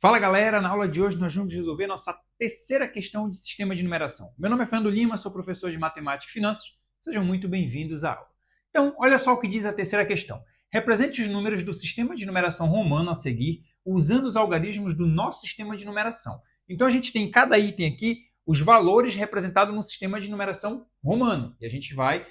Fala galera, na aula de hoje nós vamos resolver nossa terceira questão de sistema de numeração. Meu nome é Fernando Lima, sou professor de Matemática e Finanças. Sejam muito bem-vindos à aula. Então, olha só o que diz a terceira questão. Represente os números do sistema de numeração romano a seguir usando os algarismos do nosso sistema de numeração. Então a gente tem em cada item aqui os valores representados no sistema de numeração romano. E a gente vai,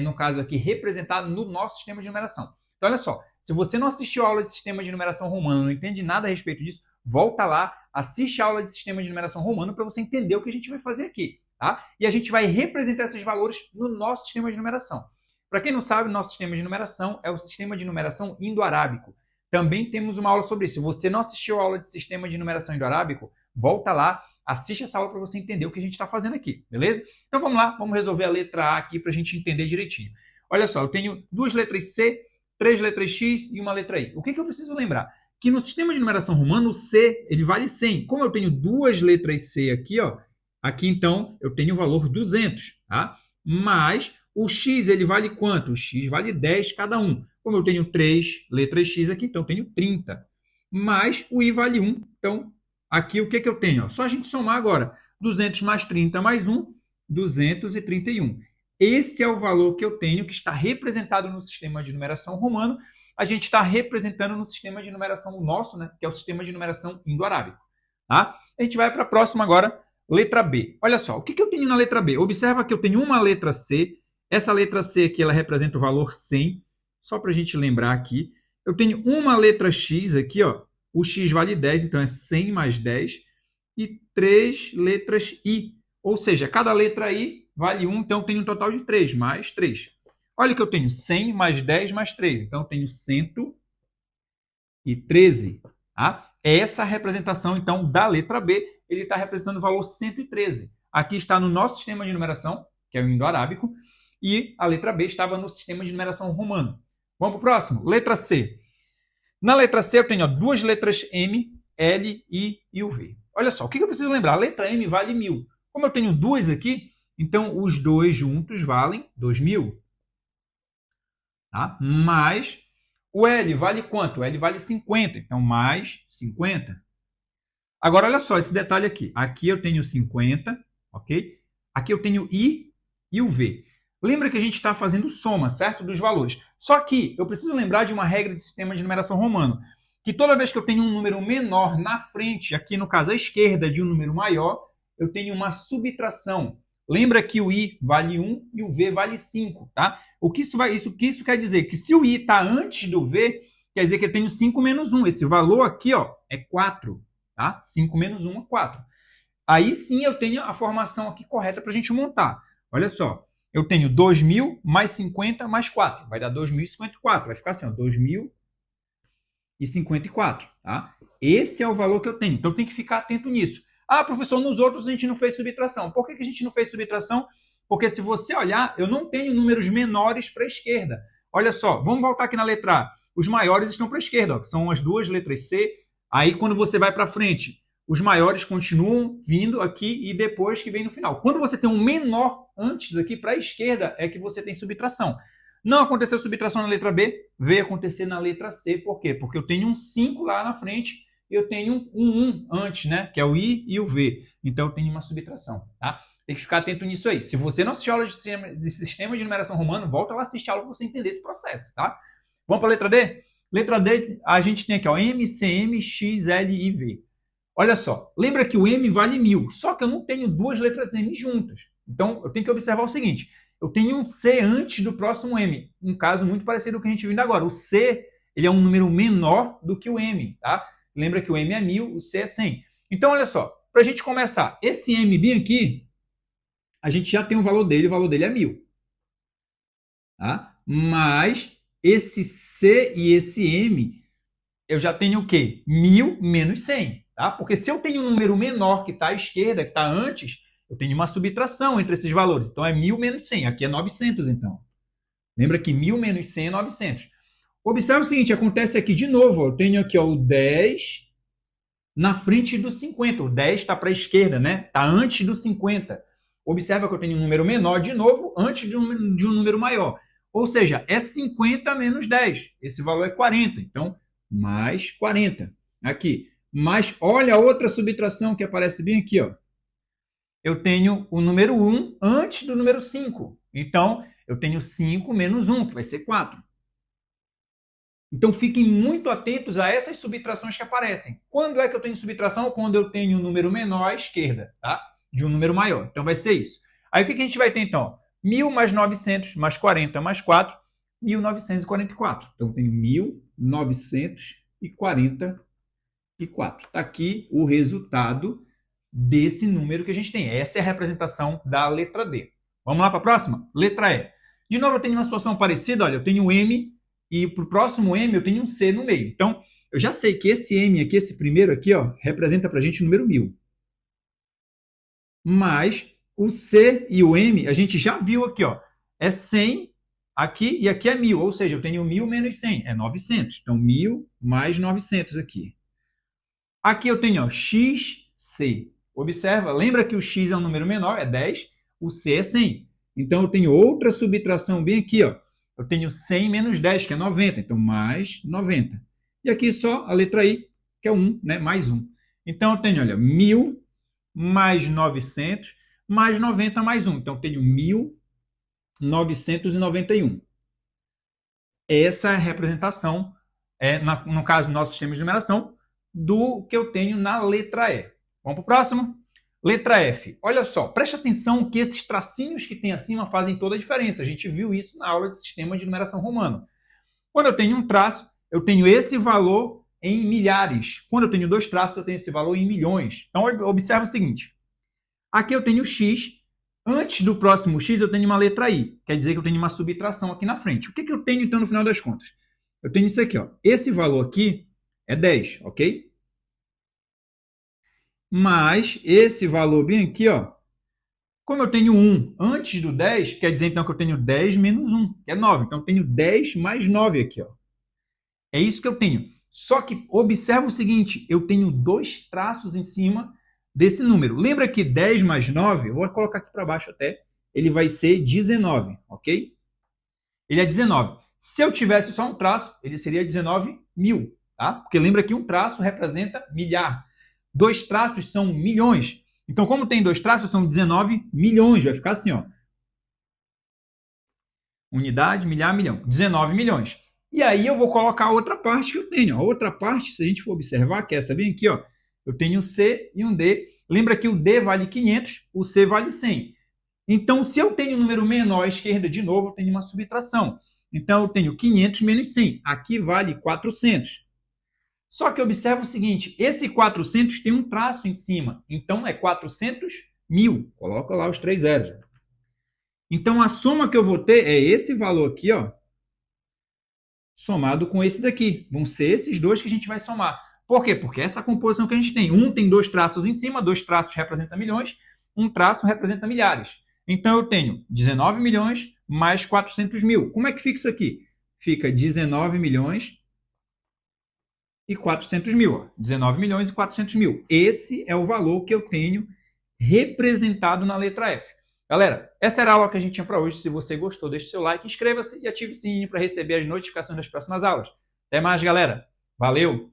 no caso aqui, representar no nosso sistema de numeração. Então olha só, se você não assistiu a aula de sistema de numeração romano, não entende nada a respeito disso, volta lá, assiste a aula de sistema de numeração romano para você entender o que a gente vai fazer aqui, tá? E a gente vai representar esses valores no nosso sistema de numeração. Para quem não sabe, nosso sistema de numeração é o sistema de numeração indo-arábico. Também temos uma aula sobre isso. Se você não assistiu a aula de sistema de numeração indo-arábico, volta lá, assiste essa aula para você entender o que a gente está fazendo aqui, beleza? Então vamos lá, vamos resolver a letra A aqui para a gente entender direitinho. Olha só, eu tenho duas letras C, três letras X e uma letra I. O que eu preciso lembrar? Que no sistema de numeração romano, o C ele vale 100. Como eu tenho duas letras C aqui, ó, aqui então eu tenho o valor 200, tá? Mas o X ele vale quanto? O X vale 10 cada um. Como eu tenho três letras X aqui, então eu tenho 30. Mas o I vale 1. Então, aqui o que eu tenho? Ó, só a gente somar agora. 200 mais 30 mais 1, 231. Esse é o valor que eu tenho que está representado no sistema de numeração romano. A gente está representando no sistema de numeração nosso, né, que é o sistema de numeração indo-arábico. Tá? A gente vai para a próxima agora, letra B. Olha só, o que eu tenho na letra B? Observa que eu tenho uma letra C. Essa letra C aqui ela representa o valor 100. Só para a gente lembrar aqui. Eu tenho uma letra X aqui, ó. O X vale 10, então é 100 mais 10. E três letras I. Ou seja, cada letra I vale 1, então eu tenho um total de 3, mais 3. Olha que eu tenho 100 mais 10 mais 3. Então, eu tenho 113. Tá? Essa representação, então, da letra B, ele está representando o valor 113. Aqui está no nosso sistema de numeração, que é o indo-arábico, e a letra B estava no sistema de numeração romano. Vamos para o próximo. Letra C. Na letra C, eu tenho duas letras M, L, I e o V. Olha só, o que eu preciso lembrar? A letra M vale 1000. Como eu tenho duas aqui, então os dois juntos valem 2000. Tá? Mas o L vale quanto? O L vale 50, então mais 50. Agora, olha só esse detalhe aqui. Aqui eu tenho 50, ok? Aqui eu tenho I e o V. Lembra que a gente está fazendo soma, certo? Dos valores. Só que eu preciso lembrar de uma regra de sistema de numeração romano, que toda vez que eu tenho um número menor na frente, aqui no caso à esquerda de um número maior, eu tenho uma subtração. Lembra que o I vale 1 e o V vale 5, tá? O que isso quer dizer? Que se o I está antes do V, quer dizer que eu tenho 5 menos 1. Esse valor aqui, ó, é 4, tá? 5 menos 1 é 4. Aí sim eu tenho a formação aqui correta para a gente montar. Olha só, eu tenho 2.000 mais 50 mais 4. Vai dar 2.054. Vai ficar assim, ó, 2.054, tá? Esse é o valor que eu tenho. Então tem que ficar atento nisso. Ah, professor, nos outros a gente não fez subtração. Por que a gente não fez subtração? Porque se você olhar, eu não tenho números menores para a esquerda. Olha só, vamos voltar aqui na letra A. Os maiores estão para a esquerda, ó, que são as duas letras C. Aí quando você vai para frente, os maiores continuam vindo aqui e depois que vem no final. Quando você tem um menor antes aqui para a esquerda, é que você tem subtração. Não aconteceu subtração na letra B, veio acontecer na letra C. Por quê? Porque eu tenho um 5 lá na frente, eu tenho um 1 antes, né? Que é o I e o V. Então, eu tenho uma subtração, tá? Tem que ficar atento nisso aí. Se você não assistiu a aula de sistema de numeração romano, volta lá assistir a aula para você entender esse processo, tá? Vamos para a letra D? Letra D, a gente tem aqui, ó, M, CM, X, L e V. Olha só, lembra que o M vale 1000, só que eu não tenho duas letras M juntas. Então, eu tenho que observar o seguinte, eu tenho um C antes do próximo M, um caso muito parecido com o que a gente viu agora. O C, ele é um número menor do que o M, tá? Lembra que o M é 1000, o C é 100. Então, olha só, para a gente começar, esse M bem aqui, a gente já tem o valor dele é 1000. Tá? Mas esse C e esse M, eu já tenho o quê? 1000 menos 100. Tá? Porque se eu tenho um número menor que está à esquerda, que está antes, eu tenho uma subtração entre esses valores. Então, é 1000 menos 100. Aqui é 900, então. Lembra que 1000 menos 100 é 900. Observe o seguinte, acontece aqui de novo. Ó, eu tenho aqui ó, o 10 na frente do 50. O 10 está para a esquerda, né? Está antes do 50. Observa que eu tenho um número menor de novo antes de um número maior. Ou seja, é 50 menos 10. Esse valor é 40. Então, mais 40. Aqui. Mas olha a outra subtração que aparece bem aqui, ó. Eu tenho o número 1 antes do número 5. Então, eu tenho 5 menos 1, que vai ser 4. Então, fiquem muito atentos a essas subtrações que aparecem. Quando é que eu tenho subtração? Quando eu tenho um número menor à esquerda, tá? De um número maior. Então, vai ser isso. Aí, o que a gente vai ter, então? 1.000 mais 900 mais 40 mais 4, 1.944. Então, eu tenho 1.944. Está aqui o resultado desse número que a gente tem. Essa é a representação da letra D. Vamos lá para a próxima? Letra E. De novo, eu tenho uma situação parecida. Olha, eu tenho um M e para o próximo M eu tenho um C no meio. Então, eu já sei que esse M aqui, esse primeiro aqui, ó, representa para a gente o número 1.000. Mas o C e o M, a gente já viu aqui, ó, é 100 aqui e aqui é 1.000. Ou seja, eu tenho 1.000 menos 100, é 900. Então, 1.000 mais 900 aqui. Aqui eu tenho, ó, XC. Observa, lembra que o X é um número menor, é 10, o C é 100. Então, eu tenho outra subtração bem aqui, ó. Eu tenho 100 menos 10, que é 90. Então, mais 90. E aqui só a letra I, que é 1, né? Mais 1. Então, eu tenho, olha, 1.000 mais 900 mais 90 mais 1. Então, eu tenho 1.991. Essa é a representação, no caso do nosso sistema de numeração, do que eu tenho na letra E. Vamos para o próximo? Letra F. Olha só, preste atenção que esses tracinhos que tem acima fazem toda a diferença. A gente viu isso na aula de sistema de numeração romano. Quando eu tenho um traço, eu tenho esse valor em milhares. Quando eu tenho dois traços, eu tenho esse valor em milhões. Então, observa o seguinte. Aqui eu tenho X. Antes do próximo X, eu tenho uma letra I. Quer dizer que eu tenho uma subtração aqui na frente. O que eu tenho, então, no final das contas? Eu tenho isso aqui, ó. Esse valor aqui é 10, ok? Mas esse valor bem aqui, ó, como eu tenho 1 antes do 10, quer dizer então que eu tenho 10 menos 1, que é 9. Então eu tenho 10 mais 9 aqui, ó. É isso que eu tenho. Só que observa o seguinte, eu tenho dois traços em cima desse número. Lembra que 10 mais 9, eu vou colocar aqui para baixo até, ele vai ser 19, ok? Ele é 19. Se eu tivesse só um traço, ele seria 19.000, tá? Porque lembra que um traço representa milhar. Dois traços são milhões. Então, como tem dois traços, são 19 milhões. Vai ficar assim, ó. Unidade, milhar, milhão. 19 milhões. E aí eu vou colocar a outra parte que eu tenho. A outra parte, se a gente for observar, que é essa bem aqui, ó. Eu tenho um C e um D. Lembra que o D vale 500, o C vale 100. Então, se eu tenho um número menor à esquerda, de novo, eu tenho uma subtração. Então, eu tenho 500 menos 100. Aqui vale 400. Só que observa o seguinte, esse 400 tem um traço em cima, então é 400.000. Coloca lá os 3 zeros. Então a soma que eu vou ter é esse valor aqui, ó, somado com esse daqui. Vão ser esses dois que a gente vai somar. Por quê? Porque essa composição que a gente tem, um tem dois traços em cima, dois traços representam milhões, um traço representa milhares. Então eu tenho 19 milhões mais 400.000. Como é que fica isso aqui? Fica 19 milhões e 400.000, ó. 19 milhões e 400.000. Esse é o valor que eu tenho representado na letra F. Galera, essa era a aula que a gente tinha para hoje. Se você gostou, deixe seu like, inscreva-se e ative o sininho para receber as notificações das próximas aulas. Até mais, galera. Valeu!